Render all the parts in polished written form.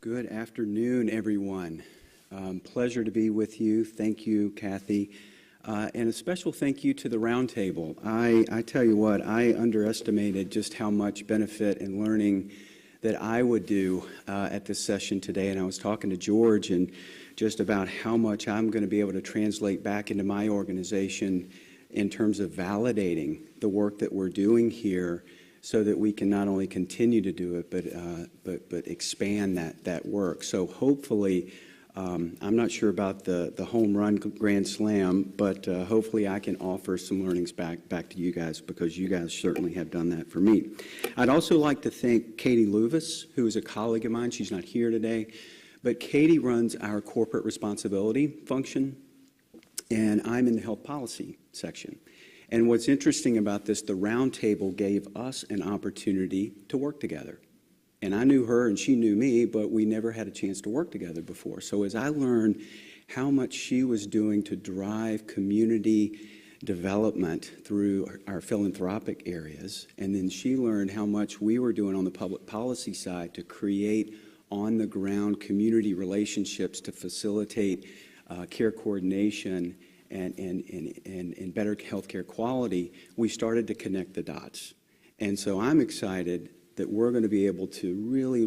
Good afternoon, everyone. Pleasure to be with you. Thank you, Kathy. And a special thank you to the Roundtable. I tell you what, I underestimated just how much benefit and learning that I would do at this session today. And I was talking to George and just about how much I'm going to be able to translate back into my organization in terms of validating the work that we're doing here, so that we can not only continue to do it, but expand that work. So hopefully, I'm not sure about the home run grand slam, but hopefully I can offer some learnings back to you guys, because you guys certainly have done that for me. I'd also like to thank Katie Luvis, who is a colleague of mine. She's not here today, but Katie runs our corporate responsibility function, and I'm in the health policy section. And what's interesting about this, the Roundtable gave us an opportunity to work together. And I knew her and she knew me, but we never had a chance to work together before. So as I learned how much she was doing to drive community development through our philanthropic areas, and then she learned how much we were doing on the public policy side to create on-the-ground community relationships to facilitate care coordination and better healthcare quality, we started to connect the dots. And so I'm excited that we're going to be able to really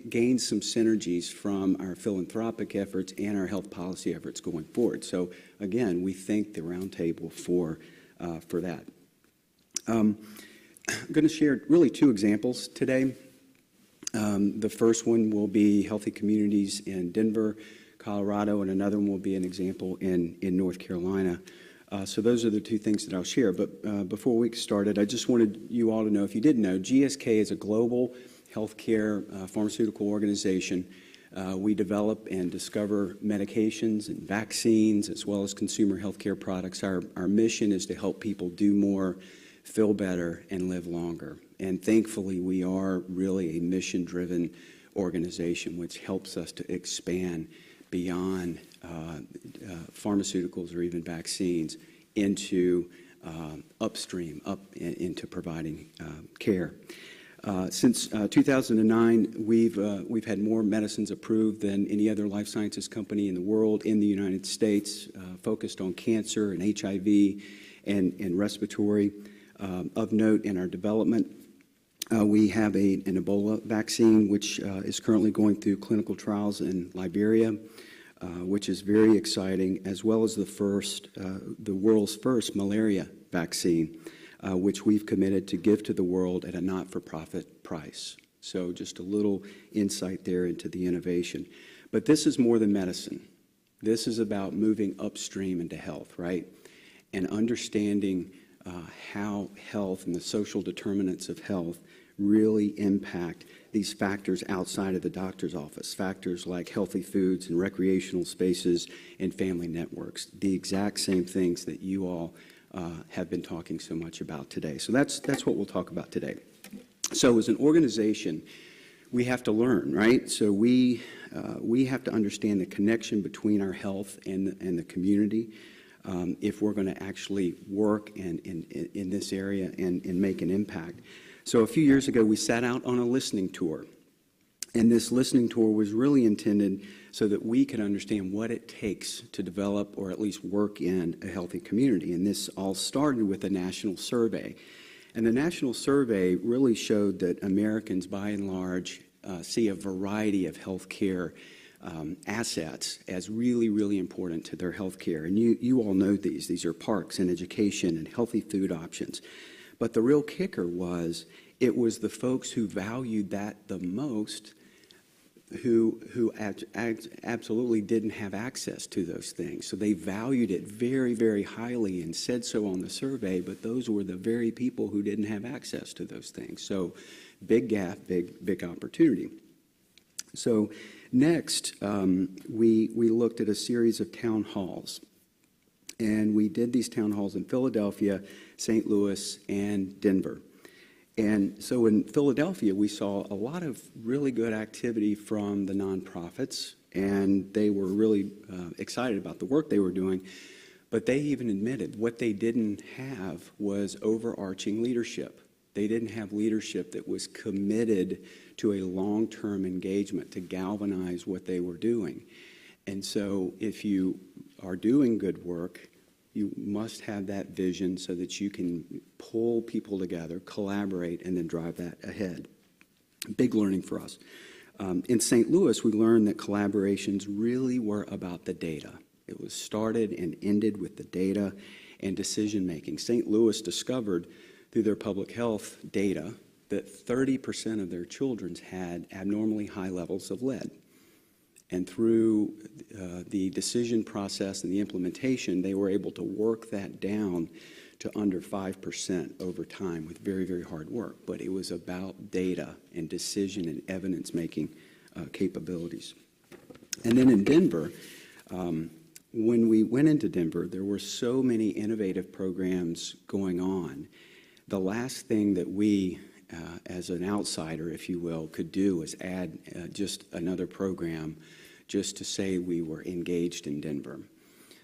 gain some synergies from our philanthropic efforts and our health policy efforts going forward. So again, we thank the Roundtable for that. I'm going to share really two examples today. The first one will be healthy communities in Denver, Colorado, and another one will be an example in North Carolina. So those are the two things that I'll share. But before we get started, I just wanted you all to know, if you didn't know, GSK is a global healthcare pharmaceutical organization. We develop and discover medications and vaccines, as well as consumer healthcare products. Our mission is to help people do more, feel better, and live longer. And thankfully, we are really a mission-driven organization, which helps us to expand beyond pharmaceuticals or even vaccines into upstream, into providing care. Since 2009, we've had more medicines approved than any other life sciences company in the world in the United States, focused on cancer and HIV and respiratory. Of note in our development, we have an Ebola vaccine, which is currently going through clinical trials in Liberia, which is very exciting, as well as the world's first malaria vaccine, which we've committed to give to the world at a not-for-profit price. So just a little insight there into the innovation. But this is more than medicine. This is about moving upstream into health, right? And understanding how health and the social determinants of health really impact these factors outside of the doctor's office, factors like healthy foods and recreational spaces and family networks, the exact same things that you all have been talking so much about today. So that's what we'll talk about today. So as an organization, we have to learn, right? So we have to understand the connection between our health and the community, if we're going to actually work in this area and make an impact. So a few years ago, we set out on a listening tour. And this listening tour was really intended so that we could understand what it takes to develop or at least work in a healthy community. And this all started with a national survey. And the national survey really showed that Americans, by and large, see a variety of healthcare assets as really, really important to their healthcare. And you all know these. These are parks and education and healthy food options. But the real kicker was, it was the folks who valued that the most who absolutely didn't have access to those things. So they valued it very, very highly and said so on the survey, but those were the very people who didn't have access to those things. So big gap, big opportunity. So next, we looked at a series of town halls. And we did these town halls in Philadelphia, St. Louis, and Denver. And so in Philadelphia, we saw a lot of really good activity from the nonprofits, and they were really excited about the work they were doing. But they even admitted what they didn't have was overarching leadership. They didn't have leadership that was committed to a long-term engagement to galvanize what they were doing. And so if you are doing good work, you must have that vision so that you can pull people together, collaborate, and then drive that ahead. Big learning for us. In St. Louis, we learned that collaborations really were about the data. It was started and ended with the data and decision-making. St. Louis discovered through their public health data that 30% of their children had abnormally high levels of lead. And through the decision process and the implementation, they were able to work that down to under 5% over time with very, very hard work. But it was about data and decision and evidence-making capabilities. And then in Denver, when we went into Denver, there were so many innovative programs going on. The last thing that we, as an outsider, if you will, could do was add just another program just to say we were engaged in Denver.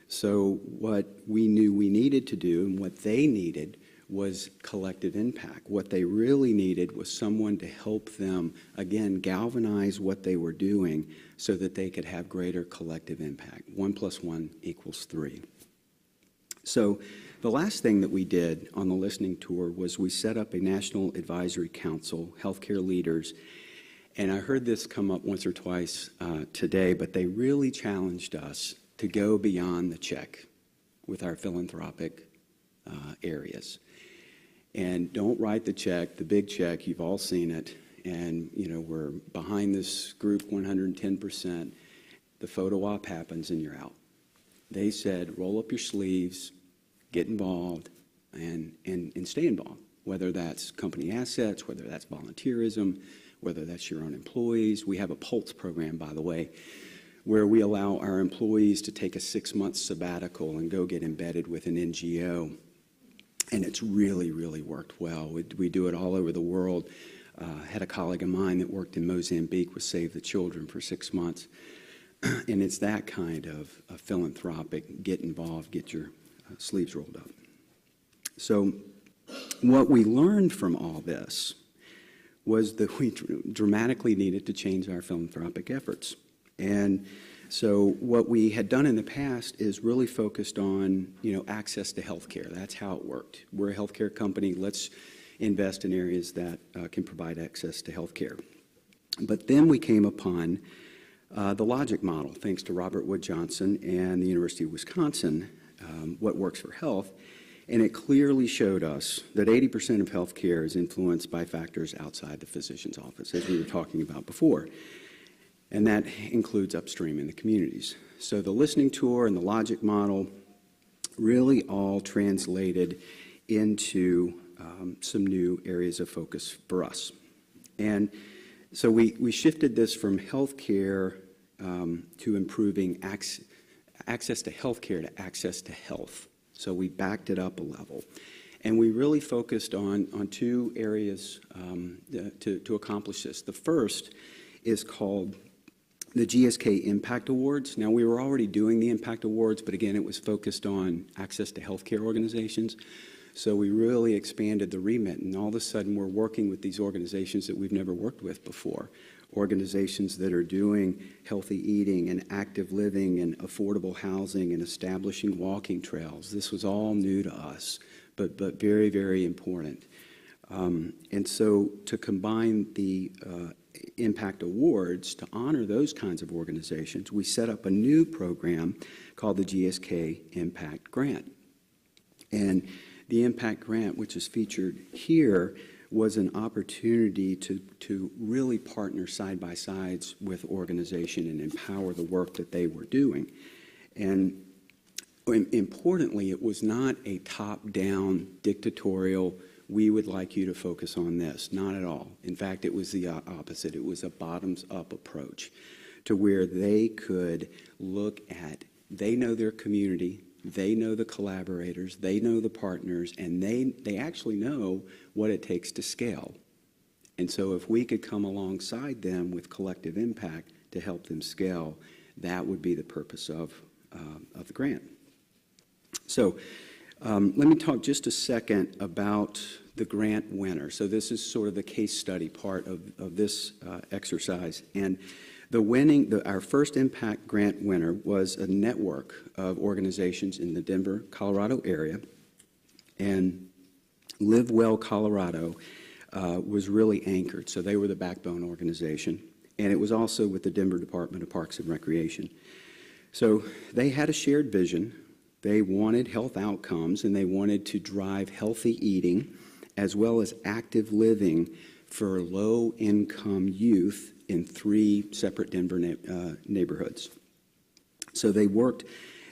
So what we knew we needed to do and what they needed was collective impact. What they really needed was someone to help them, again, galvanize what they were doing so that they could have greater collective impact. 1 + 1 = 3. So the last thing that we did on the listening tour was we set up a National Advisory Council, healthcare leaders, and I heard this come up once or twice today, but they really challenged us to go beyond the check with our philanthropic areas. And don't write the check, the big check, you've all seen it, and we're behind this group 110%. The photo op happens and you're out. They said, roll up your sleeves, get involved, and stay involved, whether that's company assets, whether that's volunteerism, whether that's your own employees. We have a Pulse program, by the way, where we allow our employees to take a 6-month sabbatical and go get embedded with an NGO. And it's really, really worked well. We do it all over the world. Had a colleague of mine that worked in Mozambique with Save the Children for 6 months. And it's that kind of philanthropic, get involved, get your sleeves rolled up. So what we learned from all this was that we dramatically needed to change our philanthropic efforts. And so what we had done in the past is really focused on, access to healthcare. That's how it worked. We're a healthcare company. Let's invest in areas that can provide access to healthcare. But then we came upon the logic model, thanks to Robert Wood Johnson and the University of Wisconsin, what works for health. And it clearly showed us that 80% of healthcare is influenced by factors outside the physician's office, as we were talking about before. And that includes upstream in the communities. So the listening tour and the logic model really all translated into some new areas of focus for us. And so we shifted this from healthcare to improving access to healthcare to access to health. So we backed it up a level. And we really focused on 2 areas to accomplish this. The first is called the GSK Impact Awards. Now, we were already doing the Impact Awards, but again, it was focused on access to healthcare organizations. So we really expanded the remit, and all of a sudden we're working with these organizations that we've never worked with before. Organizations that are doing healthy eating and active living and affordable housing and establishing walking trails. This was all new to us, but very, very important. And so to combine the Impact Awards to honor those kinds of organizations, we set up a new program called the GSK Impact Grant. And the Impact Grant, which is featured here, was an opportunity to really partner side by sides with organization and empower the work that they were doing. And importantly, it was not a top-down dictatorial, we would like you to focus on this. Not at all. In fact, it was the opposite. It was a bottoms-up approach to where they could look at, they know their community, they know the collaborators, they know the partners, and they actually know what it takes to scale. And so if we could come alongside them with collective impact to help them scale, that would be the purpose of the grant. So Let me talk just a second about the grant winner. So this is sort of the case study part of this exercise. And our first impact grant winner was a network of organizations in the Denver, Colorado area. And Live Well Colorado was really anchored. So they were the backbone organization. And it was also with the Denver Department of Parks and Recreation. So they had a shared vision. They wanted health outcomes, and they wanted to drive healthy eating as well as active living for low-income youth in 3 separate Denver neighborhoods. So they worked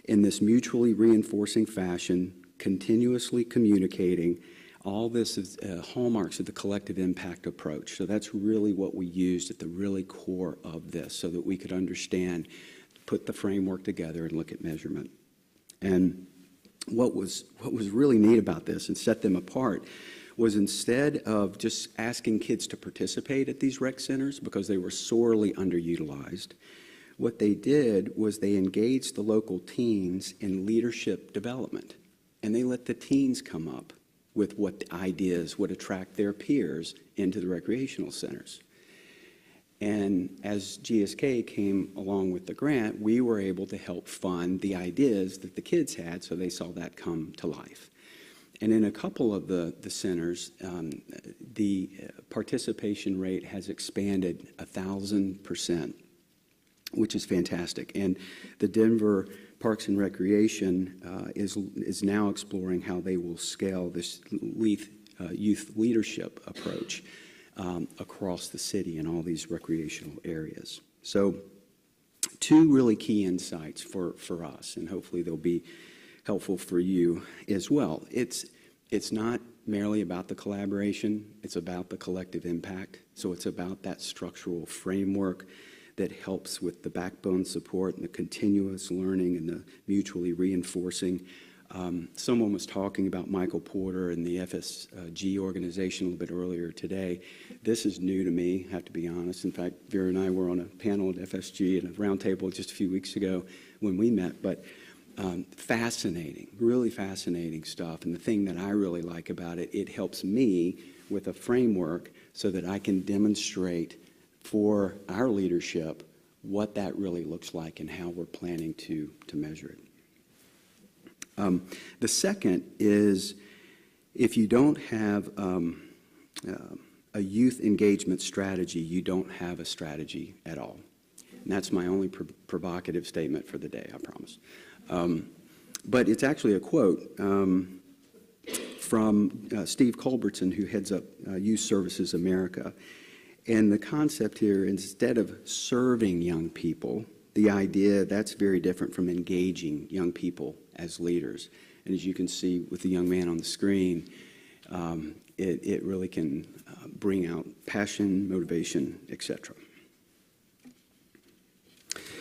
in this mutually reinforcing fashion, continuously communicating. All this is hallmarks of the collective impact approach. So that's really what we used at the really core of this, so that we could understand, put the framework together, and look at measurement. And what was really neat about this and set them apart was, instead of just asking kids to participate at these rec centers because they were sorely underutilized, what they did was they engaged the local teens in leadership development. And they let the teens come up with what ideas would attract their peers into the recreational centers. And as GSK came along with the grant, we were able to help fund the ideas that the kids had, so they saw that come to life. And in a couple of the centers, the participation rate has expanded 1,000%, which is fantastic. And the Denver Parks and Recreation is now exploring how they will scale this youth leadership approach across the city in all these recreational areas. So 2 really key insights for us, and hopefully they'll be helpful for you as well. It's not merely about the collaboration, it's about the collective impact. So it's about that structural framework that helps with the backbone support and the continuous learning and the mutually reinforcing. Someone was talking about Michael Porter and the FSG organization a little bit earlier today. This is new to me, I have to be honest. In fact, Vera and I were on a panel at FSG and a roundtable just a few weeks ago when we met. But fascinating, really fascinating stuff. And the thing that I really like about it, it helps me with a framework so that I can demonstrate for our leadership what that really looks like and how we're planning to measure it. The second is, if you don't have a youth engagement strategy, you don't have a strategy at all. And that's my only provocative statement for the day, I promise. But it's actually a quote from Steve Culbertson, who heads up Youth Services America. And the concept here, instead of serving young people, the idea, that's very different from engaging young people as leaders. And as you can see with the young man on the screen, it really can bring out passion, motivation, etc.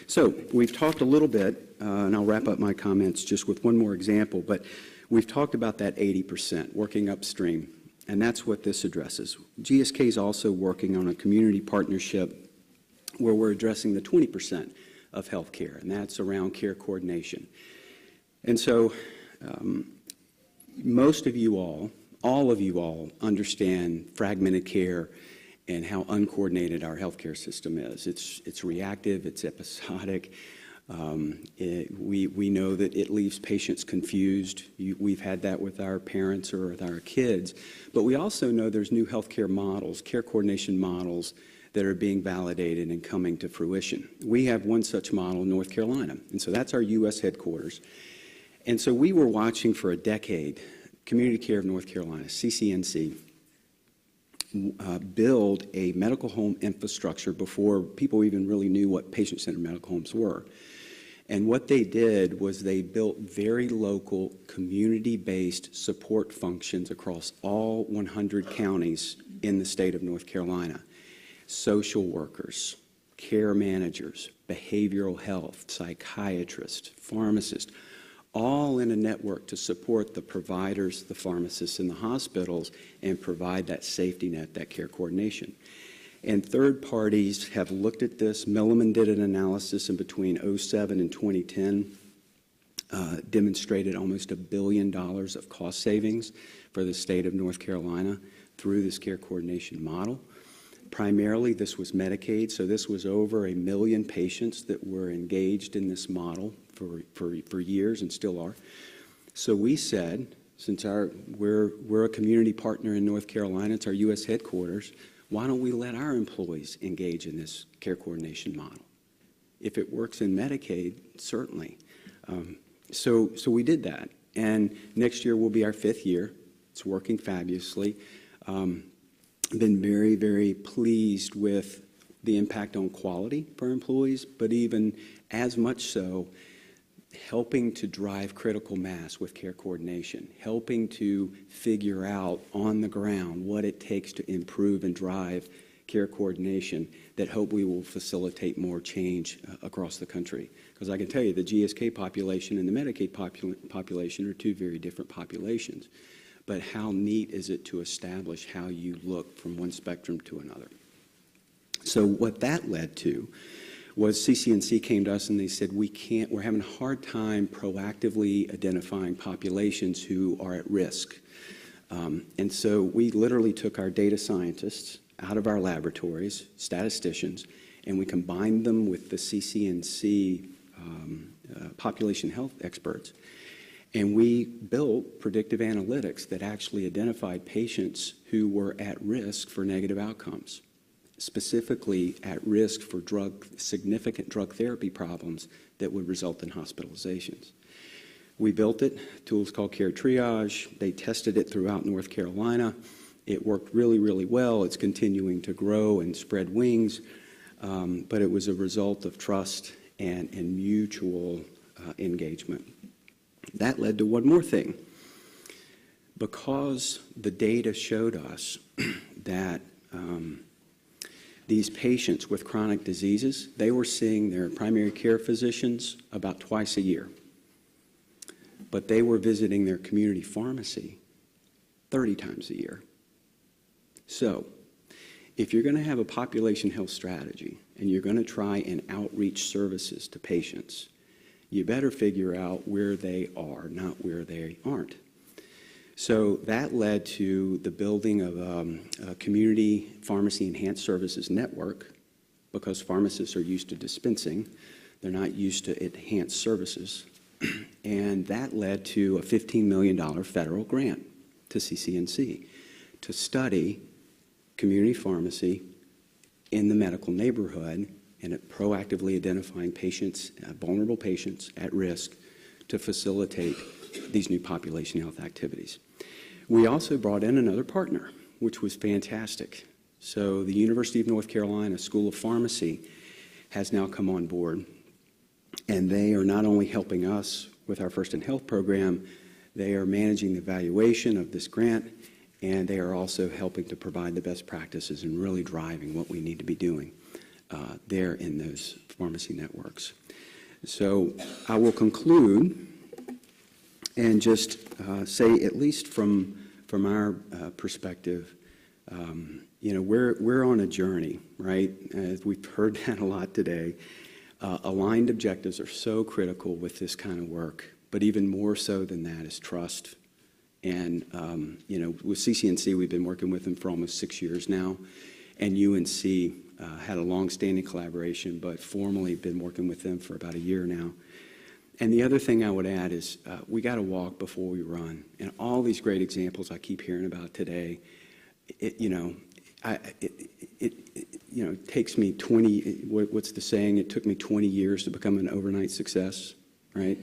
So we've talked a little bit, and I'll wrap up my comments just with one more example, but we've talked about that 80%, working upstream, and that's what this addresses. GSK is also working on a community partnership where we're addressing the 20% of healthcare, and that's around care coordination. And so most of you all of you all understand fragmented care and how uncoordinated our healthcare system is. It's reactive, it's episodic. We know that it leaves patients confused. We've had that with our parents or with our kids. But we also know there's new healthcare models, care coordination models, that are being validated and coming to fruition. We have one such model in North Carolina, and so that's our U.S. headquarters. And so we were watching for a decade, Community Care of North Carolina, CCNC, build a medical home infrastructure before people even really knew what patient-centered medical homes were. And what they did was they built very local, community-based support functions across all 100 counties in the state of North Carolina. Social workers, care managers, behavioral health, psychiatrists, pharmacists, all in a network to support the providers, the pharmacists, and the hospitals and provide that safety net, that care coordination. And third parties have looked at this. Milliman did an analysis in between 2007 and 2010 demonstrated almost $1 billion of cost savings for the state of North Carolina through this care coordination model. Primarily, this was Medicaid, so this was over 1 million patients that were engaged in this model for years and still are. So we said, since we're a community partner in North Carolina, it's our U.S. headquarters, why don't we let our employees engage in this care coordination model? If it works in Medicaid, certainly. So we did that, and next year will be our 5th year. It's working fabulously. Been very, very pleased with the impact on quality for employees, but even as much so, helping to drive critical mass with care coordination, helping to figure out on the ground what it takes to improve and drive care coordination that hope we will facilitate more change across the country. Because I can tell you the GSK population and the Medicaid population are two very different populations. But how neat is it to establish how you look from one spectrum to another? So what that led to was CCNC came to us and they said, we're having a hard time proactively identifying populations who are at risk. And so we literally took our data scientists out of our laboratories, statisticians, and we combined them with the CCNC population health experts. And we built predictive analytics that actually identified patients who were at risk for negative outcomes, specifically at risk for significant drug therapy problems that would result in hospitalizations. We built it, tools called Care Triage. They tested it throughout North Carolina. It worked really, really well. It's continuing to grow and spread wings, but it was a result of trust and mutual engagement. That led to one more thing. Because the data showed us that these patients with chronic diseases, they were seeing their primary care physicians about twice a year. But they were visiting their community pharmacy 30 times a year. So, if you're going to have a population health strategy and you're going to try and outreach services to patients, you better figure out where they are, not where they aren't. So that led to the building of a community pharmacy enhanced services network, because pharmacists are used to dispensing. They're not used to enhanced services. And that led to a $15 million federal grant to CCNC to study community pharmacy in the medical neighborhood and at proactively identifying patients, vulnerable patients at risk, to facilitate these new population health activities. We also brought in another partner, which was fantastic. So the University of North Carolina School of Pharmacy has now come on board, and they are not only helping us with our First in Health program, they are managing the evaluation of this grant, and they are also helping to provide the best practices and really driving what we need to be doing there in those pharmacy networks. So I will conclude and just say, at least from our perspective, you know, we're on a journey, right? As we've heard that a lot today. Aligned objectives are so critical with this kind of work, but even more so than that is trust. And, you know, with CCNC, we've been working with them for almost 6 years now, and UNC had a long-standing collaboration, but formally been working with them for about a year now. And the other thing I would add is we got to walk before we run. And all these great examples I keep hearing about today, it takes me 20, what's the saying? It took me 20 years to become an overnight success, right?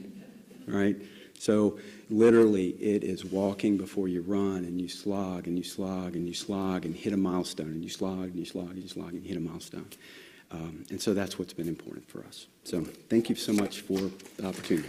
Right? So literally it is walking before you run, and you slog and you slog and you slog and hit a milestone, and you slog and you slog and you slog and hit a milestone. And so that's what's been important for us. So thank you so much for the opportunity.